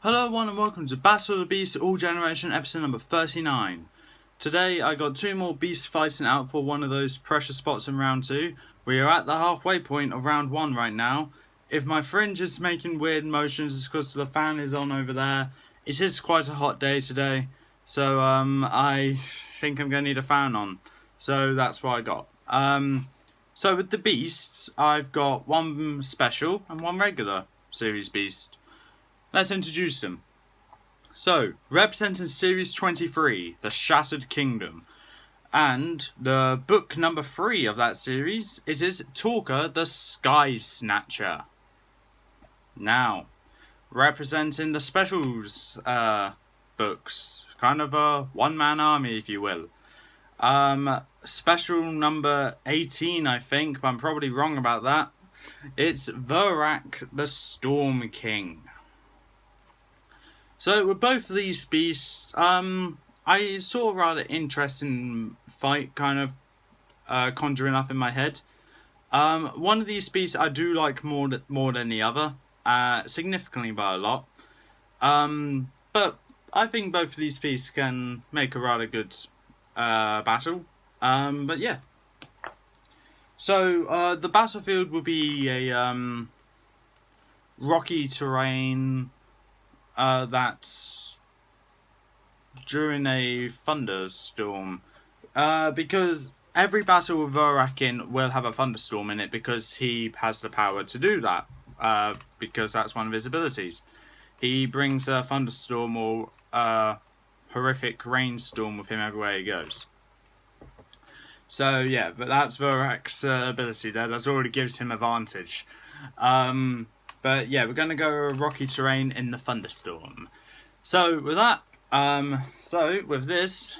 Hello everyone and welcome to Battle of the Beasts All Generation episode number 39. Today I got two more beasts fighting out for one of those pressure spots in round 2. We are at the halfway point of round 1 right now. If my fringe is making weird motions, it's because the fan is on over there. It is quite a hot day today, so I think I'm going to need a fan on. So that's what I got. So with the beasts, I've got one special and one regular series beast. Let's introduce them. So, representing Series 23, The Shattered Kingdom, and the book number 3 of that series, it is Torka, the Sky Snatcher. Now, representing the specials books, kind of a one-man army, if you will. Special number 18, I think, but I'm probably wrong about that. It's Verak, the Storm King. So with both of these beasts, I saw a rather interesting fight kind of conjuring up in my head. One of these beasts I do like more than the other, significantly by a lot. But I think both of these beasts can make a rather good battle. But yeah. So the battlefield will be a rocky terrain. That's during a thunderstorm, because every battle with Verak in will have a thunderstorm in it because he has the power to do that, because that's one of his abilities. He brings a thunderstorm or a horrific rainstorm with him everywhere he goes. So yeah, but that's Verak's ability there. That already gives him advantage. But yeah, we're going to go rocky terrain in the thunderstorm. So with that, with this,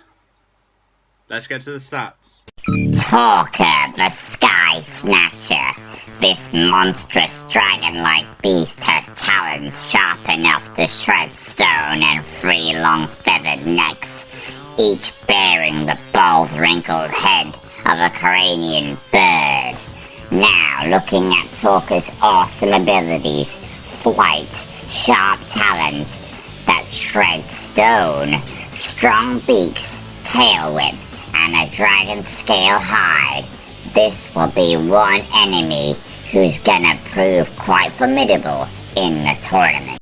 let's get to the stats. Torka, the Sky Snatcher. This monstrous dragon-like beast has talons sharp enough to shred stone and 3 long feathered necks, each bearing the bald wrinkled head of a cranian bird. Now, looking at Torka's awesome abilities, flight, sharp talons that shred stone, strong beaks, tail whip, and a dragon scale hide, this will be one enemy who's gonna prove quite formidable in the tournament.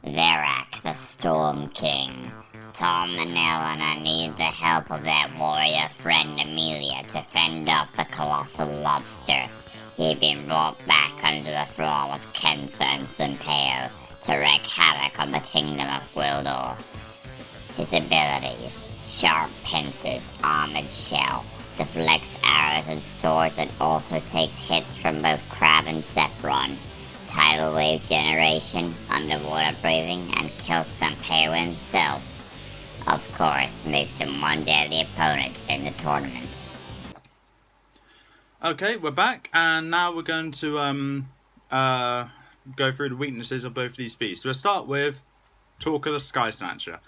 Verak, the Storm King. Tom, Manel, and I need the help of that warrior friend Amelia to fend off the colossal lobster. He'd been brought back under the thrall of Kensa and Sunpeo to wreak havoc on the kingdom of Gwildor. His abilities: sharp pincers, armored shell, deflects arrows and swords, and also takes hits from both Crab and Zephron. Tidal wave generation, underwater breathing, and kills Sunpeo himself. Of course, makes him one deadly opponent in the tournament. Okay, we're back, and now we're going to go through the weaknesses of both of these beasts. We'll start with Torka the Sky Snatcher.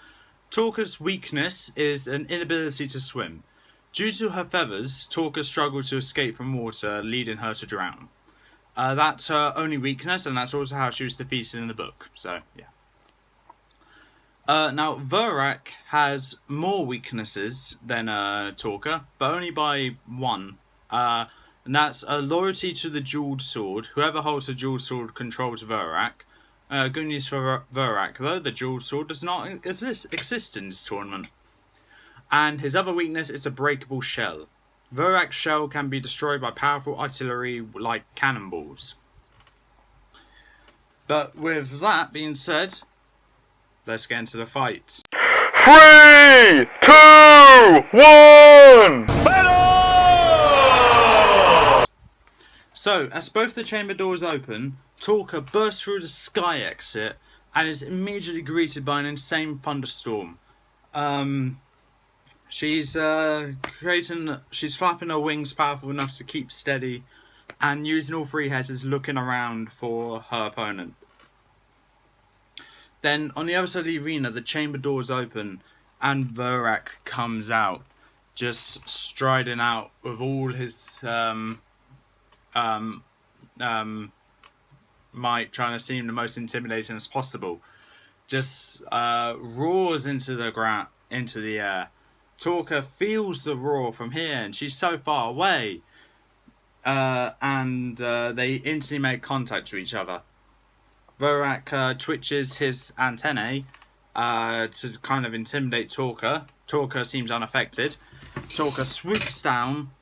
Torka's weakness is an inability to swim. Due to her feathers, Torka struggles to escape from water, leading her to drown. That's her only weakness, and that's also how she was defeated in the book. So, yeah. Now, Verak has more weaknesses than Torka, but only by one. And that's loyalty to the jeweled sword. Whoever holds the jeweled sword controls Verak. Good news for Verak, though, the jeweled sword does not exist in this tournament. And his other weakness is a breakable shell. Verak's shell can be destroyed by powerful artillery like cannonballs. But with that being said, let's get into the fight. 3, 2, 1! So, as both the chamber doors open, Torka bursts through the sky exit and is immediately greeted by an insane thunderstorm. She's flapping her wings powerful enough to keep steady and using all 3 heads looking around for her opponent. Then, on the other side of the arena, the chamber doors open and Verak comes out, just striding out with all his might, trying to seem the most intimidating as possible. just roars into the air. Torka feels the roar from here, and she's so far away. And they instantly make contact with each other. Verak twitches his antennae to kind of intimidate Torka. Torka seems unaffected. Torka swoops down,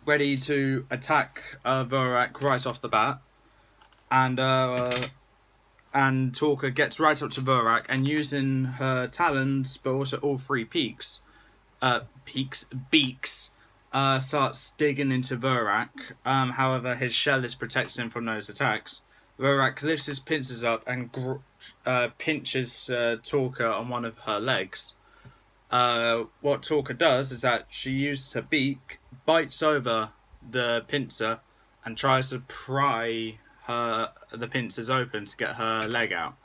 ready to attack Verak right off the bat. And Torka gets right up to Verak, and using her talons, but also all three beaks, starts digging into Verak. However, his shell is protecting him from those attacks. Verak lifts his pincers up and pinches Torka on one of her legs. What Torka does is that she uses her beak, bites over the pincer, and tries to pry the pincers open to get her leg out.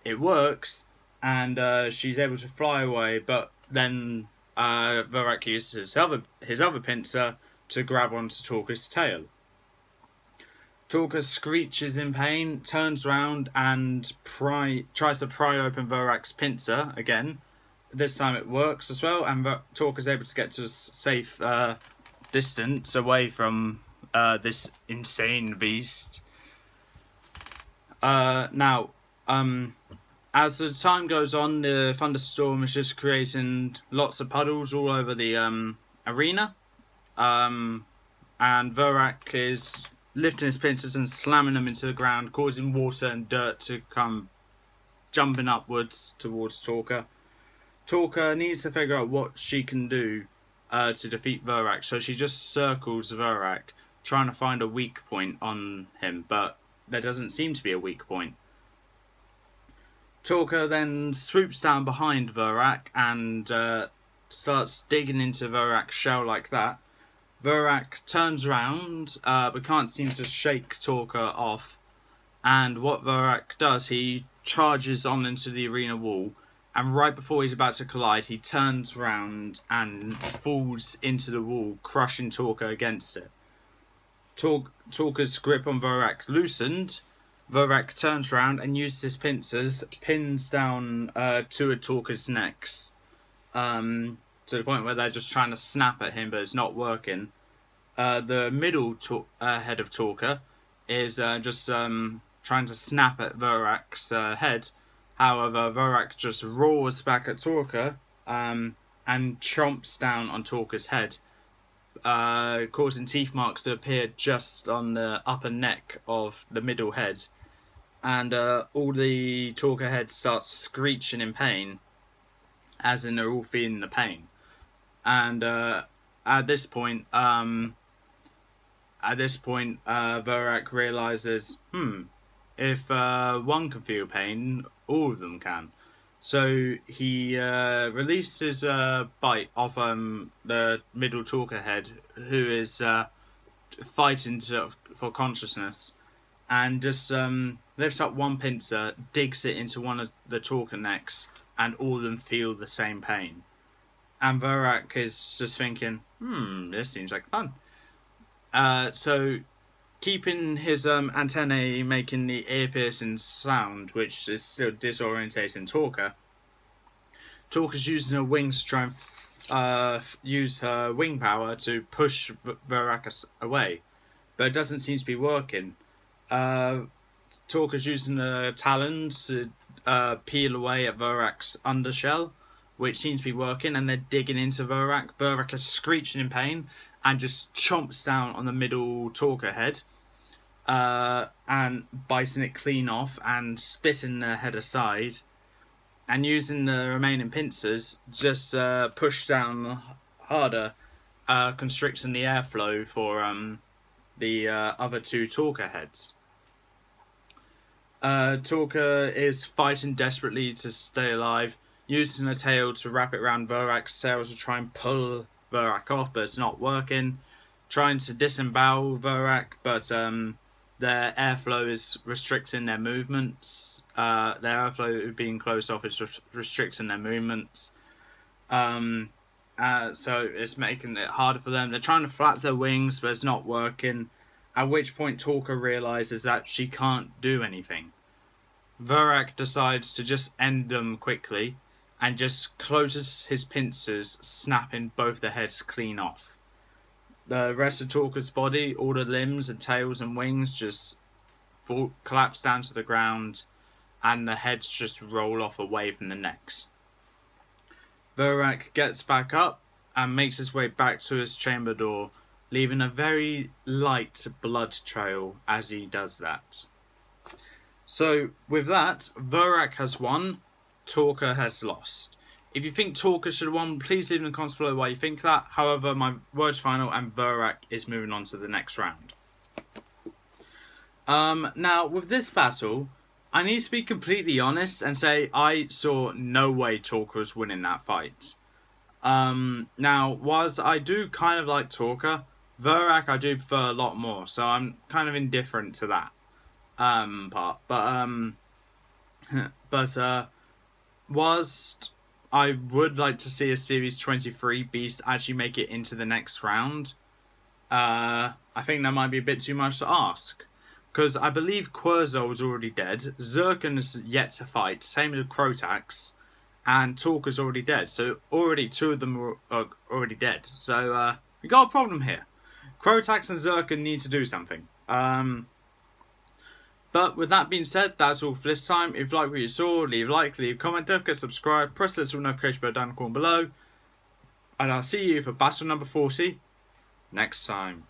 It works, and she's able to fly away, but then Verak uses his other pincer to grab onto Torka's tail. Torka screeches in pain, turns round, and tries to pry open Verak's pincer again. This time it works as well, and Torka's able to get to a safe distance away from this insane beast. Now, as the time goes on, the thunderstorm is just creating lots of puddles all over the arena. And Verak is lifting his pincers and slamming them into the ground, causing water and dirt to come jumping upwards towards Torka. Torka needs to figure out what she can do to defeat Verak, so she just circles Verak, trying to find a weak point on him, but there doesn't seem to be a weak point. Torka then swoops down behind Verak and starts digging into Verak's shell like that. Verak turns around, but can't seem to shake Torka off. And what Verak does, he charges on into the arena wall, and right before he's about to collide, he turns around and falls into the wall, crushing Torka against it. Torka's grip on Verak loosened. Verak turns around and uses his pincers, pins down two of Torka's necks, to the point where they're just trying to snap at him, but it's not working. The middle head of Torka is just trying to snap at Verak's head. However, Verak just roars back at Torka and chomps down on Torka's head, causing teeth marks to appear just on the upper neck of the middle head. And all the Torka heads start screeching in pain, as in they're all feeling the pain. And at this point, Verak realizes, if one can feel pain, all of them can. So he releases a bite off the middle Torka head, who is fighting for consciousness, and just lifts up one pincer, digs it into one of the Torka necks, and all of them feel the same pain. And Verak is just thinking, this seems like fun. So, keeping his antennae making the ear-piercing sound, which is still disorientating Torka, Torka's using her wings to try and use her wing power to push Verak away. But it doesn't seem to be working. Torka's using the talons to peel away at Verak's undershell, which seems to be working, and they're digging into Verak. Verak is screeching in pain and just chomps down on the middle Torka head, and biting it clean off and spitting the head aside, and using the remaining pincers, just push down harder, constricting the airflow for the other two Torka heads. Torka is fighting desperately to stay alive, using her tail to wrap it around Verak's tail to try and pull Verak off, but it's not working. Trying to disembowel Verak, but their airflow is restricting their movements. Their airflow being closed off is restricting their movements. So it's making it harder for them. They're trying to flap their wings, but it's not working. At which point Torka realizes that she can't do anything. Verak decides to just end them quickly and just closes his pincers, snapping both the heads clean off. The rest of Torka's body, all the limbs and tails and wings just collapse down to the ground, and the heads just roll off away from the necks. Verak gets back up and makes his way back to his chamber door, leaving a very light blood trail as he does that. So, with that, Verak has won, Torka has lost. If you think Torka should have won, please leave in the comments below why you think that. However, my word's final and Verak is moving on to the next round. Now, with this battle, I need to be completely honest and say I saw no way Torka was winning that fight. Now, whilst I do kind of like Torka, Verak I do prefer a lot more, so I'm kind of indifferent to that part. But whilst I would like to see a Series 23 Beast actually make it into the next round, I think that might be a bit too much to ask. Because I believe Querzol is already dead, Zircon is yet to fight, same as Crotax, and Torka's already dead. So already two of them are already dead. So we got a problem here. Crotax and Zircon need to do something. But with that being said, that's all for this time. If you like what you saw, leave a like, leave a comment, don't forget to subscribe, press the little notification bell down the corner below. And I'll see you for battle number 40 next time.